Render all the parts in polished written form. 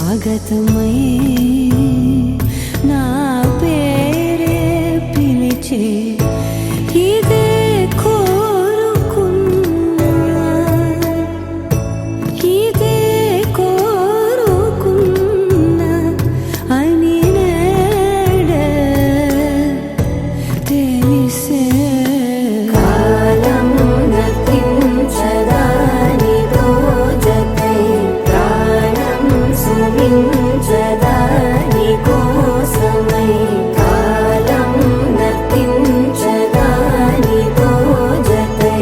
స్వాగతమై నా పేరే పిలిచే ఇదే కోరుకున్నా ఇదే కోరుకున్నా అని నేడే తెలిసే కాలం నతించదా నీతో జతై ప్రాణం సుమించదా నీ కోసమై కాలం నతించదా నీతో జతై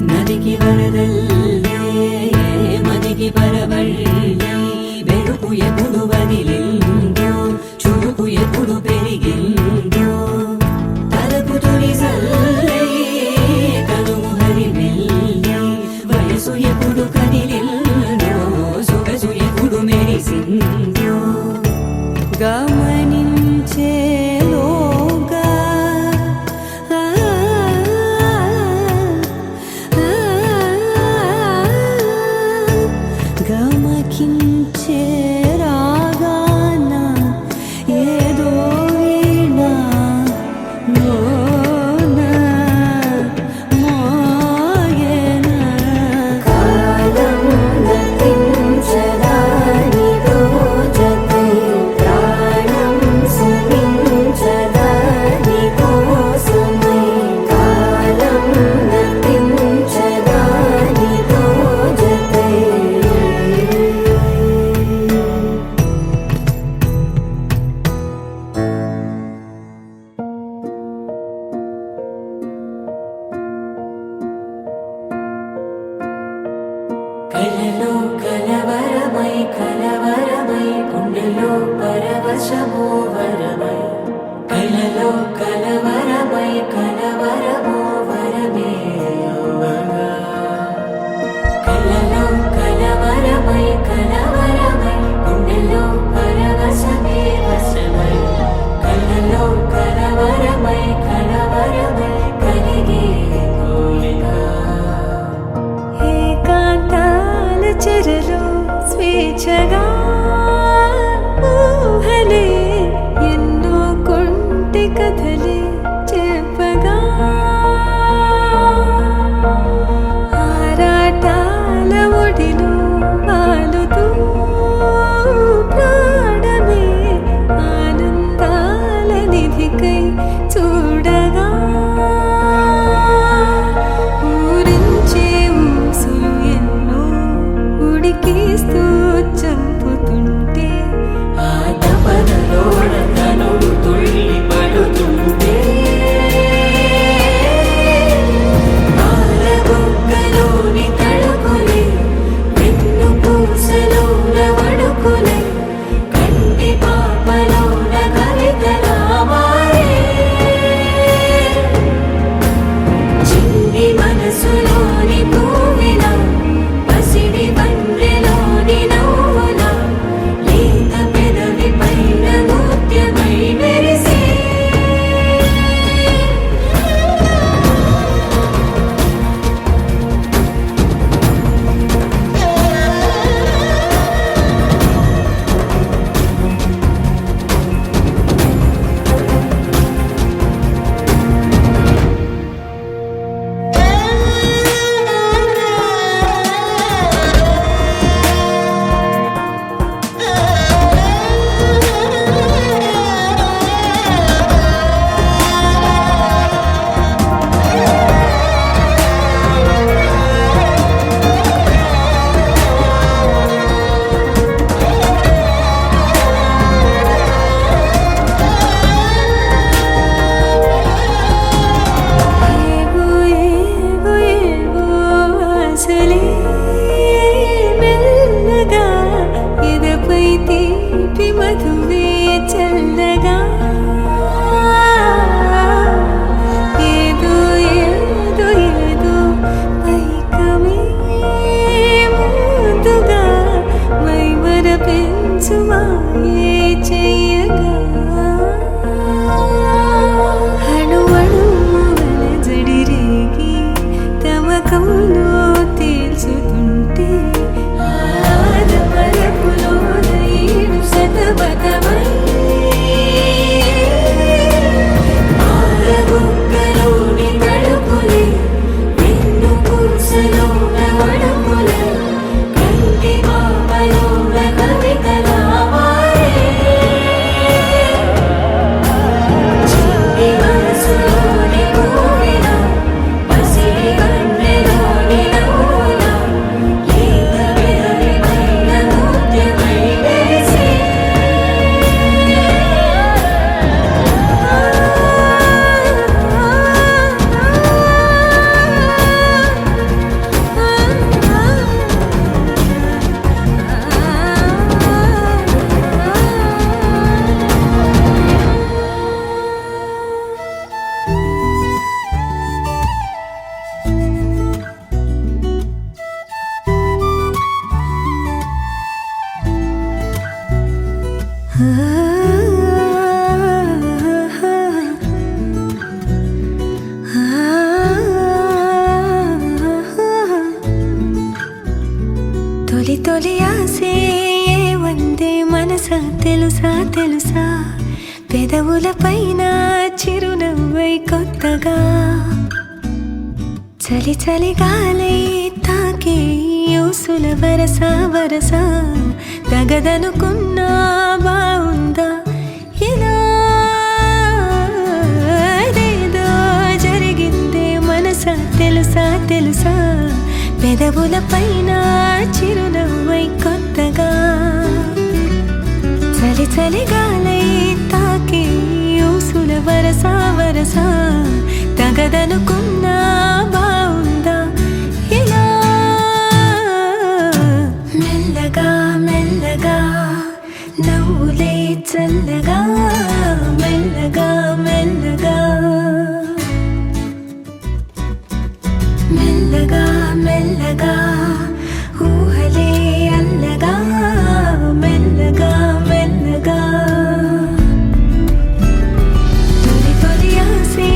నదికి వరదల్లే మదికి పరవళ్ళే మెరుపు ఎప్పుడు వదిలిందో చురుకు ఎప్పుడు పెరిగిందో తలపు తొలి సల్లే కనుము హరిమెల్లే వయసు ఎప్పుడు కదిలిందో సొగసు ఎప్పుడు మెరిసిందో గమనించేలోగా గమకించే రాగాన ఏదో వీణా మోన మోయన కాలం నతించదా నీతో జతై ప్రాణం సుమించదా నీ కోసమై కాలం నతించదా నీతో జతై కలలో కలవరమై కలవరమై గుండెలో పరవశమో వరమై కలలో కలవరమై కలవరమో వరమే అవ్వగా కలలో కలవరమై కలవరమై గుండెలో పరవశమే వశమై కలలో కలవరమై కలవరమై కలిగే కోరిక ఏకాంతాల చెరలో స్వేచ్ఛగా ఊహలే ఎన్నో కొంటి కథలే చెప్పగా ఆరాటాల ఒడిలో వాలుతూ ప్రాణమే ఆనందాల నిధికై చూడగా ఊరించే ఊసులు ఎన్నో ఉడికిస్తూ చంపుతూ మాయే చెయ్యగా అణువణువుల జడిరేగి తమకంలో తేల్చుతుంటే ఆదమరపులోన ఈడు శతబతమై ఆరబుగ్గలోని తడుపులే వెన్ను పూసలోన వడుపులే కంటి మామలోన కవితలా మారే చిన్ని మనసులోని కోరిన పసిడి కన్నెలోని నవ్వుల లేత వెదరిపైన ముత్యమై వెలిసే తొలి తొలి ఆసే వందే మనసా తెలుసా తెలుసా పెదవుల పైన చిరునవ్వై కొత్తగా చలి చలి గాలై తాకే యూసుల వరస వరస తగదనుకున్నా బావుందా ఇలా ఏదో జరిగిందే మనసా తెలుసా తెలుసా పెదవుల పైన చిరునవ్వై కొత్తగా చలి చలి గాలై తాకే యూసుల వరస వరస తగదనుకున్నా బావుందా ఇలా మెల్లగా మెల్లగా నవ్వులే చల్లగా మెల్లగా మెల్లగా మెల్లగా మెల్లగా ఊహలే అల్లగా మెల్లగా మెల్లగా తొలి తొలి ఆసే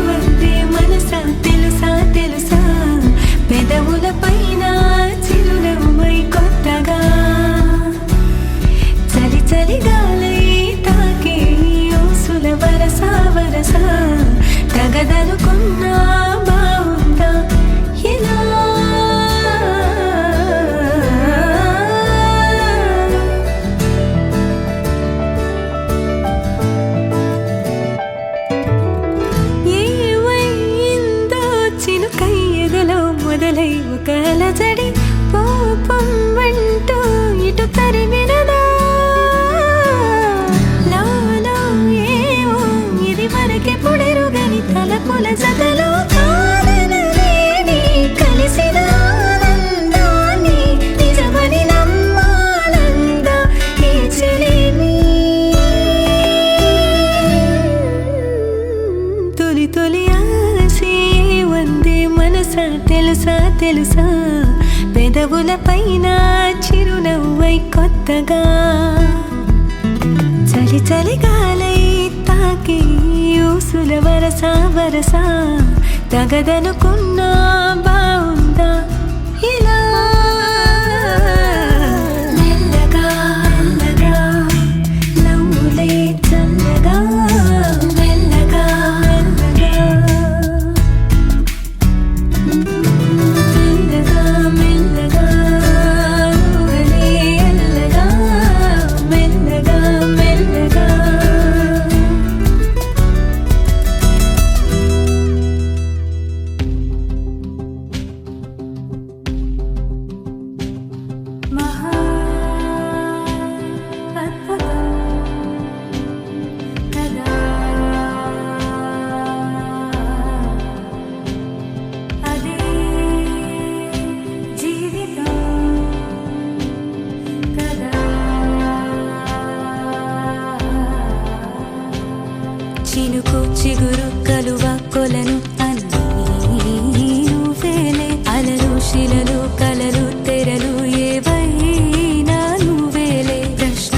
వందే మనసా తెలుసా తెలుసా పెదవుల పైన చిరునవ్వై కొత్తగా చలి చలి గాలై తాకే ఊసుల వరస వరస తగదనుకున్నా బావుందా ఇలా ఏవైందో చినుకై ఎదలో మొదలై ఒక అలజడి పాపం అంటూ ఇటు తరిమినదా లాలో ఏవో ఇది వరకే పొడెరుగని తలపుల జతలో కాదనలేని కలిసిన ఆనందాన్ని నిజమని నమ్మాలందా ఈ చెలిమి తొలి తొలి ఆసే వందే మనసా తెలుసా తెలుసా పెదవుల పైన చిరునవ్వై కొత్తగా చలి చలి గాలై తాకి యూసుల వరస వరస తగదనుకున్నా బావుందా ఇలా మెల్లగా మెల్లగా నవ్వులే చల్లగా మెల్లగా మెల్లగా మెల్లగా మెల్లగా ఊహలే అల్లగా మెల్లగా మెల్లగా మహా అద్భుతం కదా అదే జీవితం కదా చినుకు చిగురు కలువ కొలను అన్నీ నువ్వేలే అలలు శిలలు కలలు తెరలు ఏవైనా నువ్వేలే ప్రశ్న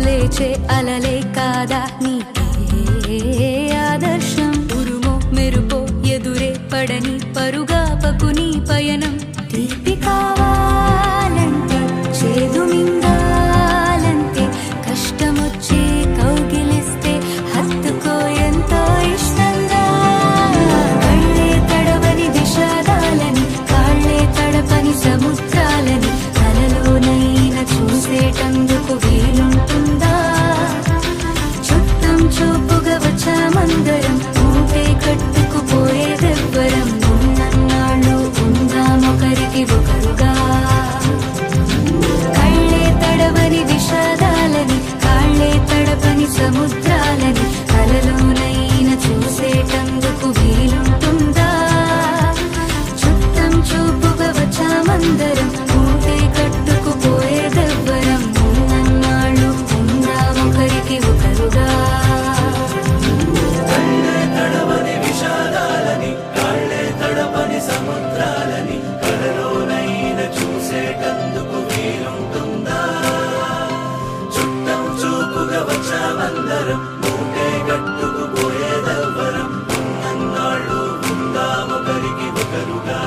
లేచే అలలే కాదా నీకే ఆదర్శం ఉరుమో మెరుపో ఎదురే పడని పరుగాపకు నీ పయనం తీపి కావాలంటే చేదు మింగాలంటే కష్టమొచ్చే కౌగిలిస్తే హత్తుకో ఎంతో ఇష్టంగా కళ్ళే తడవని విషాదాలని కాళ్ళే తడపని సముద్రాలని కలలోనైనా చూసేటందుకు వీలుంటుందా చుట్టం చూపుగా వచ్చామందరం ఊటే కట్టుకుపోయేదెవ్వరం ఉన్నన్నాళ్ళు ఉందామొకరికి ఒకరుగా కళ్ళే తడవని విషాదాలని కాళ్ళే తడపని సముద్రాలని కలలోనైనా చూసేటందుకు వీలుంటుందా చుట్టం చూపుగా వచ్చామందరం ఊటే కట్టుకుపోయేదెవ్వరం ఉన్నన్నాళ్ళు ఉందామొకరికి ఒకరుగా కళ్ళే తడవని విషాదాలని కాళ్ళే తడపని సముద్రాలని కలలోనైనా చూసేటందుకు వీలుంటుందా చుట్టం చూపుగా వచ్చామందరం మూటే కట్టుకుపోయేదెవ్వరం ఉన్నన్నాళ్ళు ఉందామొకరికి ఒకరుగా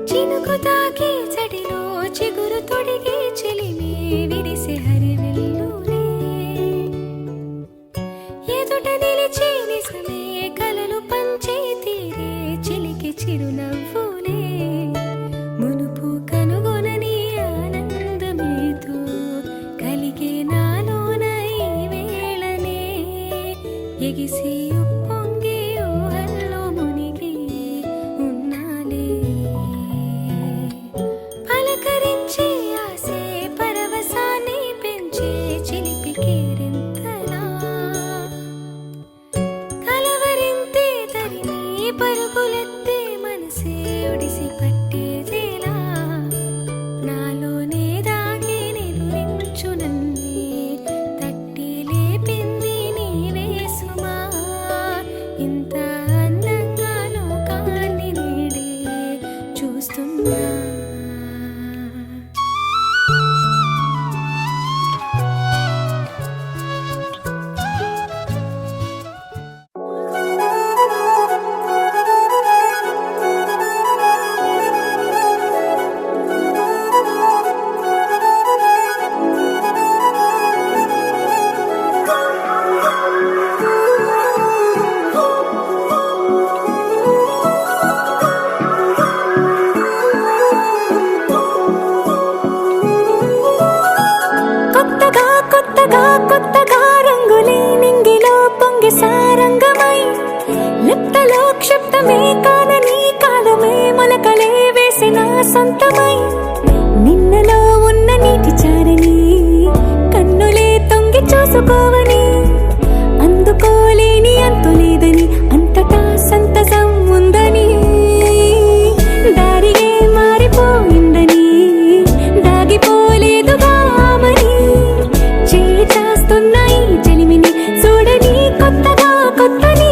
చినుకు తాకే చడిలో చిగురు తొడిగే చెలిమే విరిసే హరివెల్లులే ఎదుట నిలిచే నిజమే కలలు పంచే తీరే చిలికి చిరునవ్వులే మునుపు కనుగొనని ఆనందమేతో కలిగే నాలోన ఈ వేళనే ఎగిసి ఉప్పొంగి ఊహల్లో మునిగి ఉన్నాలే పలకరించే ఆసే పరవశాన్ని పెంచే చిలిపి కేరింతలా కలవరింతే తరిమి పరుగులెత్తే మనసే ఒడిసి పట్టేదేలా నాలోనే దాగి నిదురించు నన్నే తట్టి లేపింది నీవే సుమా ఇంత అందంగా లోకాన్ని నేడే చూస్తున్నా కొత్తగా రంగులే నింగిలో పొంగి సారంగమై లిప్తలో క్షిప్తమే కానని కాలమే మొలకలే వేసిన సొంతమై నిన్నలో ఉన్న నీటి చారని కన్నులే తొంగి చూసుకోవని అందుకోలేని అంతులేదని అంతటా సంతసం ఉందని దారియే మారిపోయిందని దాగిపోలేదుగా ఆమని చేస్తాస్తున్నాయి జలిమిని చూడని కొత్తగా కొత్తని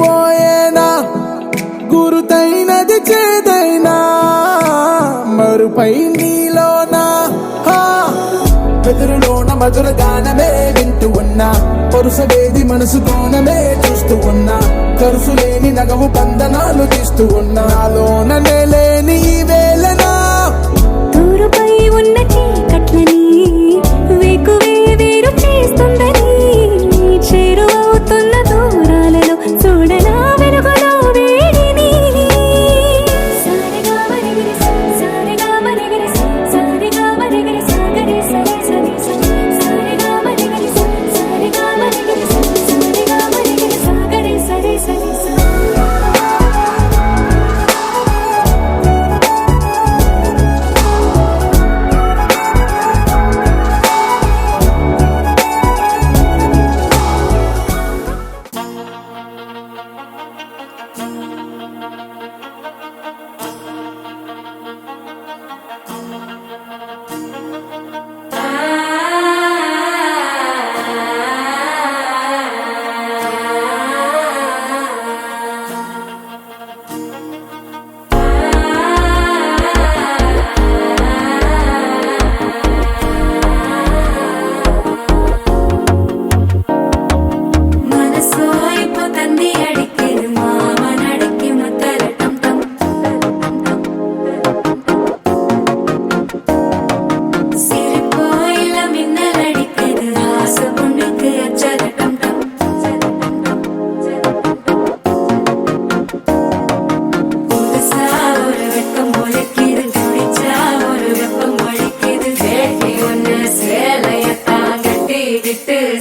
చెరిగిపోయేనా గురుతైనది చేదైనా మరుపై నీలోనా వెదురులోన మధుర గానమే వింటూ ఉన్నా పరుసవేది మనసు కోణమే చూస్తూ ఉన్నా కరుసులేని నగవు బంధనాలు తీస్తూ ఉన్నా లోన లేని ఈ వేళనా తూరుపై ఉన్న చీకట్లని వేకువే వేరు చేస్తుందని చేరువవుతున్న దూరాలలో చూడనా వెలుగులో వేడిని సారిగా మరిగిరి సారిగా మరిగిరి సారిగా మరిగిరి సాగరి సరి సరి సారిగా మరిగిరి సారిగా మరిగిరి సారిగా మరిగిరి సాగరి సరి సరి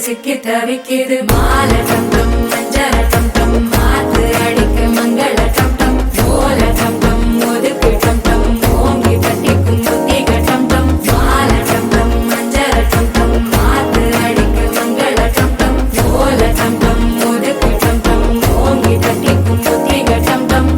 சிக்கி தவிக்கிது மால டம் டம் மஞ்சர டம் டம் மாத்து அடிக்க மங்கள டம் டம் ஓல டம் டம் ஒதுக்கு டம் டம் ஓங்கி தட்டிக்கும் புத்திக டம் டம் மால டம் டம் மஞ்சர டம் டம் மாத்து அடிக்க மங்கள டம் டம் ஓல டம் டம் ஒதுக்கு டம் டம் ஓங்கி தட்டிக்கும் புத்திக டம் டம்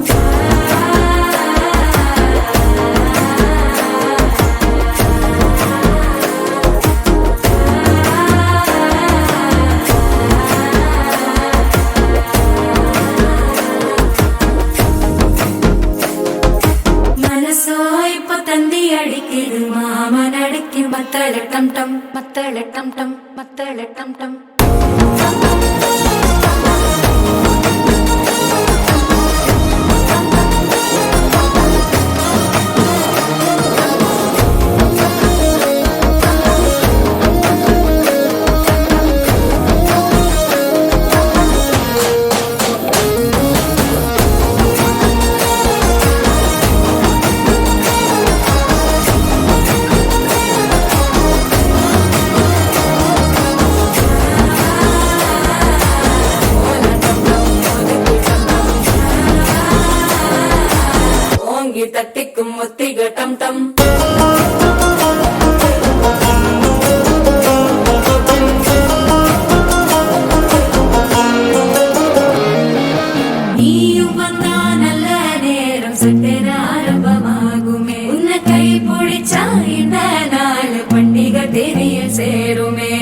தந்தி அடிக்குது மாமன் அடிக்கு மத்தள டம் டம் மத்தள டம் டம் மத்தள டம் டம் தட்டிக்கும் முத்திக டம் டம் நீயும் வந்தா நல்ல நேரம் சட்டென ஆரம்பமாகுமே உன்னை கை பிடிச்சா இந்த நாள் பண்டிகை தெரியல் சேருமே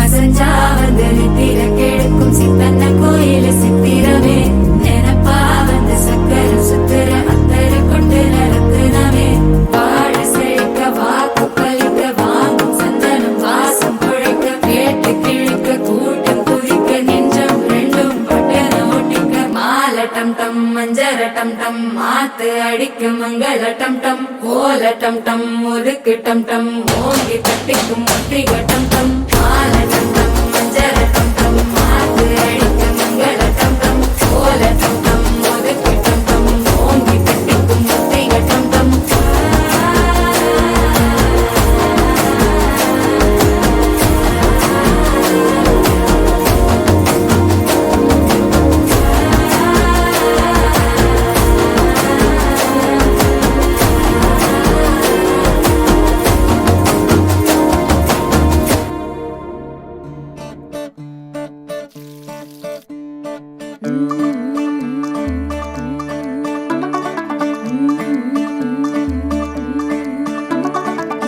அசஞ்சா வந்து நித்திர கெடுக்கும் சித்தன்ன கோயில சித்திரமே நினப்பா வந்து சக்கர சுத்திர அத்தர கொண்டு நடத்துனமே வாழ செழிக்க வாக்கு பலிக்க வாங்கும் சந்தனம் வாசம் குழைக்க கேட்டு கிழிக்க கூட்டம் குதிக்க நெஞ்சம் ரெண்டும் பட்டன ஒட்டிக்க மால டம் டம் மஞ்சர டம் டம் மாத்து அடிக்க மங்கள டம் டம் ஓல டம் டம் ஒதுக்கு டம் டம் ஓங்கி தட்டிக்கும் முத்திக டம் டம் மால டம் டம் மஞ்சர டம் டம் மாத்து அடிக்க மங்கள டம் டம் ஓல டம் டம் ஒதுக்கு டம் டம் ஓங்கி தட்டிக்கும் முத்திக டம் டம்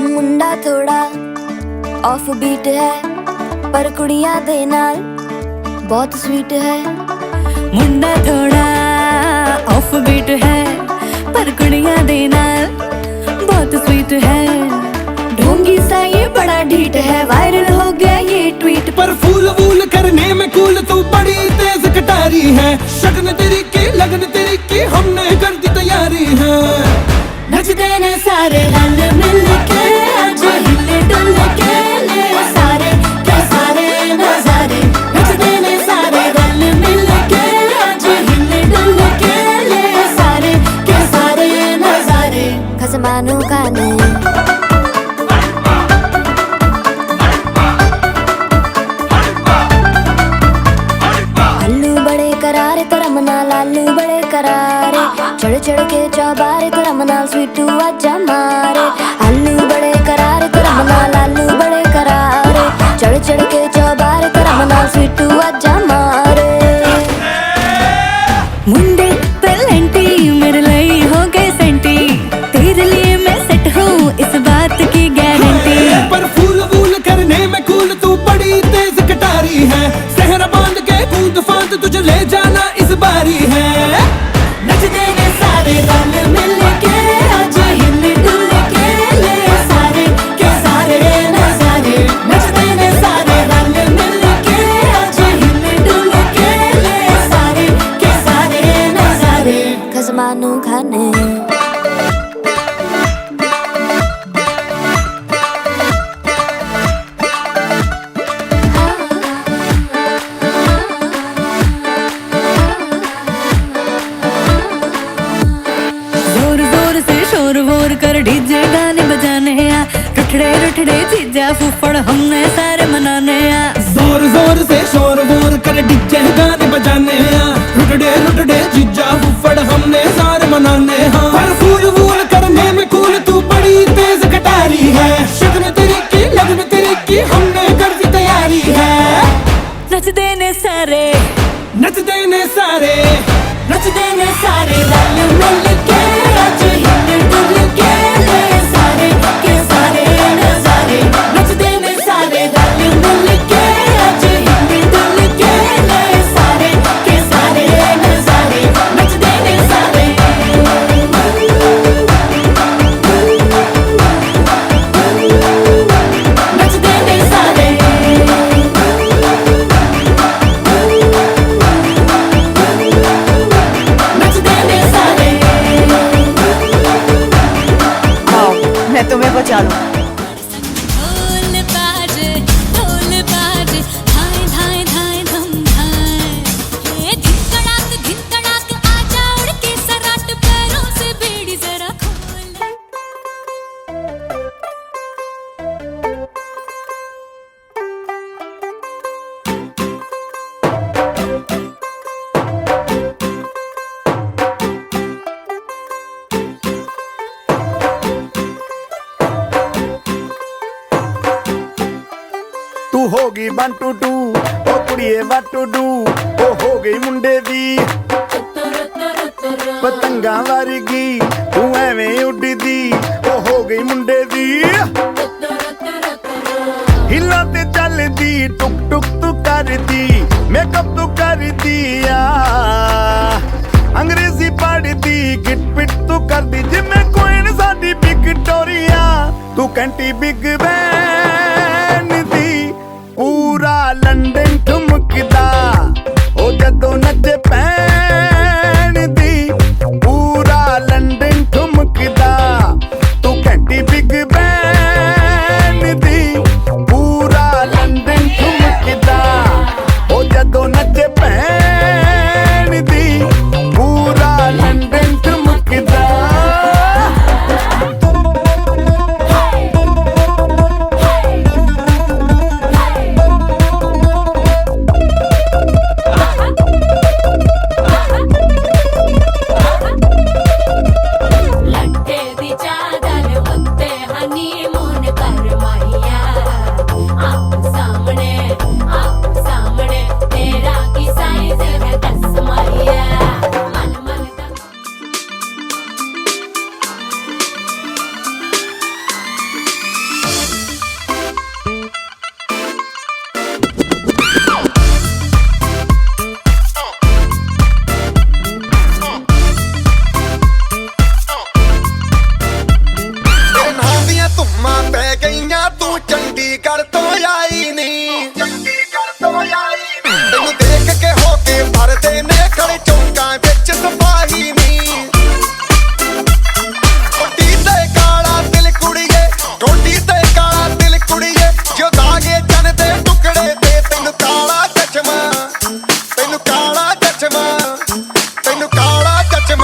मुंडा थोड़ा ऑफ बीट है पर कुड़ियां दे नाल बहुत स्वीट है मुंडा थोड़ा ऑफ बीट है पर कुड़ियां दे नाल बहुत स्वीट है। ढोंगी सा ये बड़ा ढीठ है, वायरल हो गया ये ट्वीट। पर फूल वूल करने में कूल तू बड़ी तेज कटारी है। शगन तेरी की लगन तेरी की हमने कर दी तैयारी है। नचते ने सारे रल मिल के आज हिले डुल के ले सारे के सारे नजारे। नचते ने सारे रल मिल के आज हिले डुल के ले सारे के सारे नजारे। खसमानू खाने आलू बड़े करारे तेरा मना लालू बड़े करारे। चढ़ चढ़ के चौबारे तेरा मना स्वीटू आजा मारे। आलू बड़े करारे तेरा मना लालू बड़े करारे। चढ़ चढ़ के चौबारे तेरा मना स्वीटू आजा मारे। मुंडे पेलेंटी मेरे लिए हो गए सेंटी, तेरे लिए मैं सेट हूँ इस बात की गारंटी। पर फूल वूल करने में कूल तू बड़ी तेज कटारी है। सहरा बांध के कूद फांद तुझे ले जाना इस बारी है। नचते ने सारे रल मिल के आज हिले डुल के ले सारे के सारे नजारे। नचते ने सारे रल मिल के आज हिले डुल के ले सारे के सारे नजारे। खसमानू खाने जोर जोर से शोर वोर कर डीजे गाने बजाने आ। रुठड़े रुठड़े चीजा फूफड़ हमने सारे मनाने आ। जोर जोर से शोर वोर कर डीजे गाने बजाने हैं। रुटड़े रुटड़े जीजा फुफड़ हमने सारे मनाने हैं। पर फूल वूल करने में कूल तू बड़ी तेज कटारी है। शगन तेरी की लगन तेरी की हमने कर दी तैयारी है। नचते ने सारे नचते ने सारे नचते ने सारे रल मिल के आज हिले डुल के ले सारे के सारे नजारे। नचते ने सारे रल मिल के आज हिले डुल के ले सारे के सारे नजारे। नचते ने सारे नचते ने सारे नचते ने सारे। आओ मैं तुम्हें बचा लूं। ढोल बाजे धाए धाए धाए धम धाए। ये धिन तड़ाक आजा उड़ के सराट पैरों से बेड़ी जरा खोल। तू होगी 1 2 2 ओ कुड़िए what to do ओ हो गई मुंडे दी पतंगा वर्गी तू एवें उड़दी ओ हो गई मुंडे दी। हिला ते चलदी टुक टुक तू करदी मेकअप तू करदी आ। अंग्रेजी पढ़दी गिट पिट तू करदी जिमें कोइन साडी विक्टोरिया। तू कंटी बिग बैन दी पूरा लंदन ठुमकदा ओ जदों नचे पैन दी। पूरा लंदन ठुमकदा तू घंटी बिग बैन दी। पूरा लंदन ठुमकदा ओ जदों नचे पैन दी। पूरा लंदन ठुमकदा।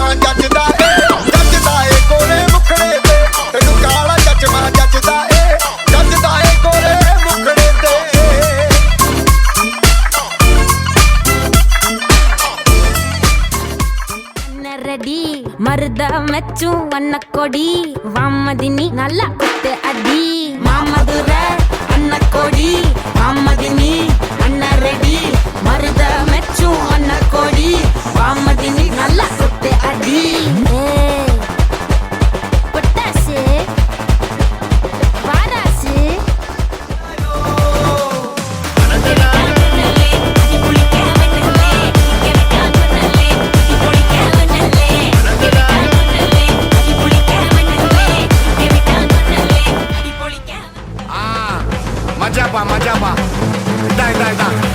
ਚਚਮਾ ਜੱਜਦਾ ਏ ਕੋਰੇ ਮੁਖੜੇ ਤੇ ਤੈਨੂੰ ਕਾਲਾ ਚਚਮਾ ਜੱਜਦਾ ਏ ਕੋਰੇ ਮੁਖੜੇ ਤੇ రెడీ మరుద మెచ్చు అన్న కొడి వామ్మదిని నల్ల కుట్టె అడి మామదుర అన్న కొడి వామ్మదిని అన్న రెడీ మరుద మెచ్చు అన్న కొడి వామ్మదిని నల్ల కుట్టె అడి పుట్టాసి వారాసి మజాపా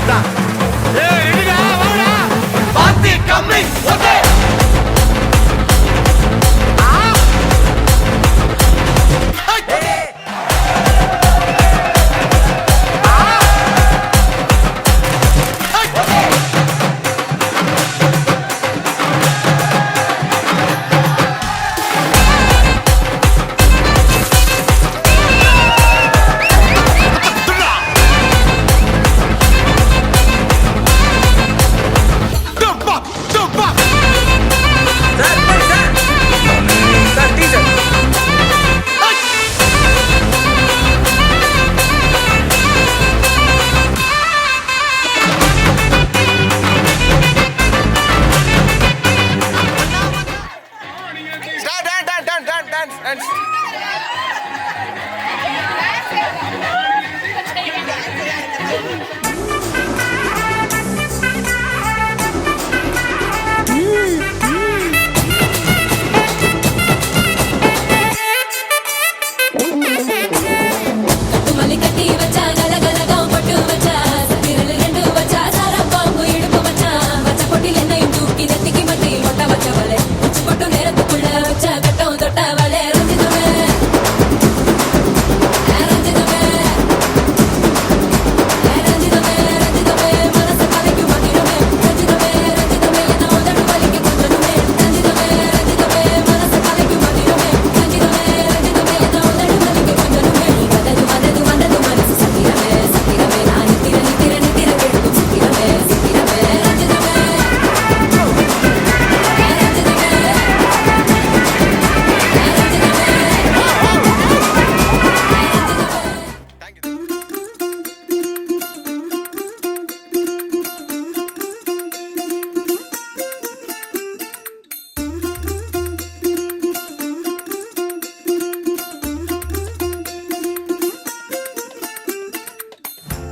దా ఏ ఇడిగా వాడా పార్టీ కమింగ్ ఓకే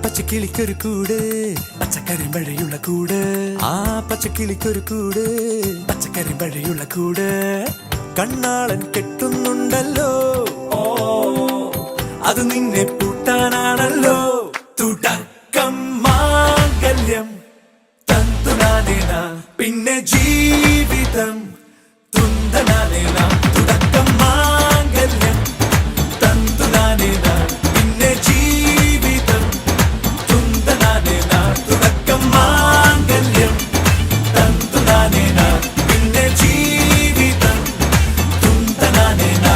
പച്ചക്കിളിക്കൊരു കൂട് പച്ചക്കരിമ്പഴയുള്ള കൂട് ആ പച്ചക്കിളിക്കൊരു കൂട് പച്ചക്കരിമ്പഴയുള്ള കൂട് കണ്ണാളൻ കെട്ടുന്നുണ്ടല്ലോ ഓ അത് നിന്നെ പൂട്ടാനാണല്ലോ തുടക്കം മാംഗല്യം തന്തുനാനേന പിന്നെ ജീവിതം തുന്തനാനേന തുടക്കം മാംഗല്യം തന്തുനാനേന പിന്നെ ജീവിതം തുന്തനാനേന തുടക്കം മാംഗല്യം തന്തുനാനേന പിന്നെ ജീവിതം തുന്തനാനേന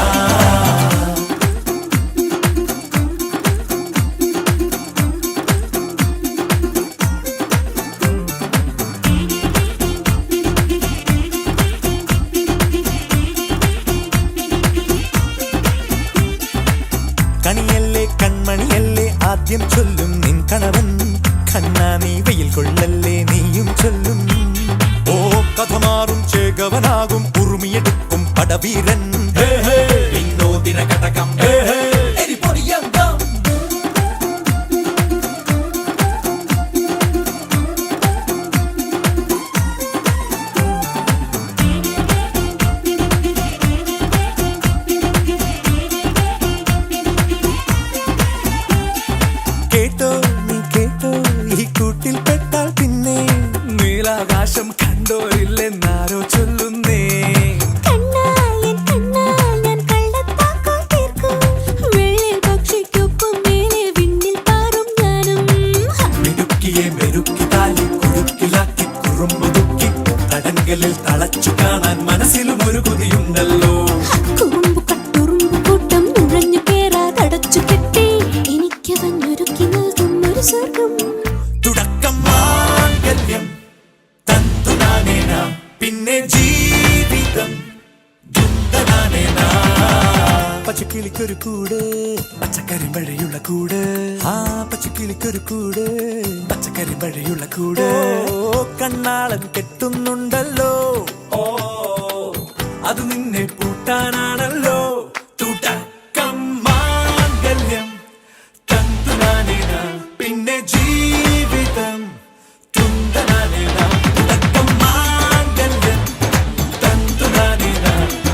കണിയല്ലേ കൺമണിയല്ലേ ആദ്യം ചൊല്ലും നിൻ കണവൻ കണ്ണാ നീ വെയിൽ കൊള്ളല്ലേ നീയും ചൊല്ലും ഓ കഥ മാറും ചേകവനാകും ഉറുമിയെടുക്കും പടവീരൻ വിനോദിന കടകം എരിപൊടിയങ്കം കേട്ടോ നീ കേട്ടോ ഈ കൂട്ടിൽ പെട്ടാൽ പിന്നെ നീലാകാശം കണ്ടോരില്ലെന്നാരോ ചൊല്ലുന്നേ കണ്ണാ ഞാൻ കള്ളത്താക്കോ തീർക്കും മറച്ചു കാണാൻ മനസ്സിൽ മുരുകുതിയുണ്ടല്ലോ. കുറുമ്പ് കട്ടുറുമ്പ് കൂട്ടം നുഴഞ്ഞു കേറാതടച്ചു കെട്ടി എനിക്കവഞ്ഞൊരുക്കി നൽകും ഒരു സ്വർഗം. തുടക്കം മാംഗല്യം തന്തുനാനേന പിന്നെ ജീവിതം ദുന്ദനാനേന. പച്ചക്കിളിക്കൊരു കൂട് പച്ചക്കറി മഴയുള്ള കൂട്. ആ പച്ചക്കിളിക്കൊരു കൂട് പച്ചക്കറി മഴയുള്ള കൂട്. കണ്ണാളൻ കെട്ടുന്നുണ്ടല്ലോ. ഓ അത് നിന്നെ പൂട്ടാനാണല്ലോ. തുടക്കം മാംഗല്യം തന്തുനാനേന പിന്നെ ജീവിതം തുന്തനാനേന. തുടക്കം മാംഗല്യം തന്തുനാനേന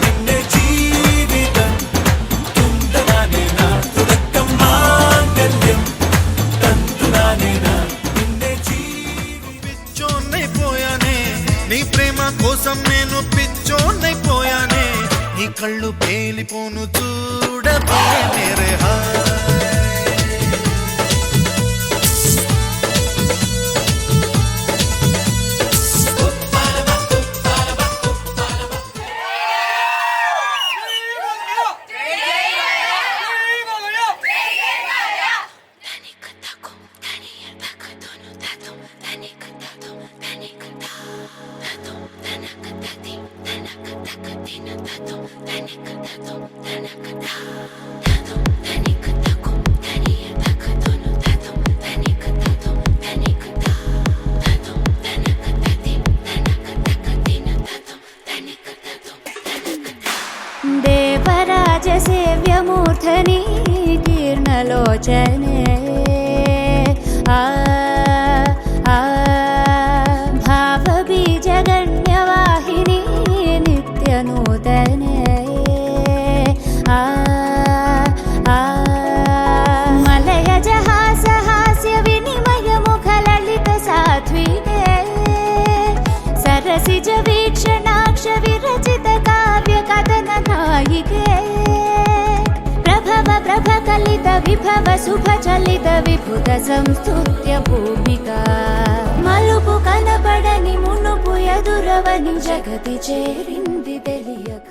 പിന്നെ ജീവിതം തുന്തനാനേന. തുടക്കം മാംഗല്യം തന്തുനാനേన പിന്നെ ജീവിതం. పిచ్చోన్నైపోయానే నీ ప్రేమ కోసం నేను పిచ్చోన్నైపోయానే నీ కళ్ళు పేలిపోను చూడబే మేరే హాయ్. देवराजसेव्यमूर्धनि कीर्णलोचने भावबीजगण्यवाहिनी नित्यनूतने मलयजहासहास्य विनिमयमुखललित सात्विके सरसिज वीक्षणाक्ष विरचित काव्य कथन नायिके प्रभव प्रभकलित विभव शुभ चलित विभुत संस्तुत्य भूमिका मलुपु कनपडनि मुनुपु ఎదురవని జగతి చేరింది తెలియక.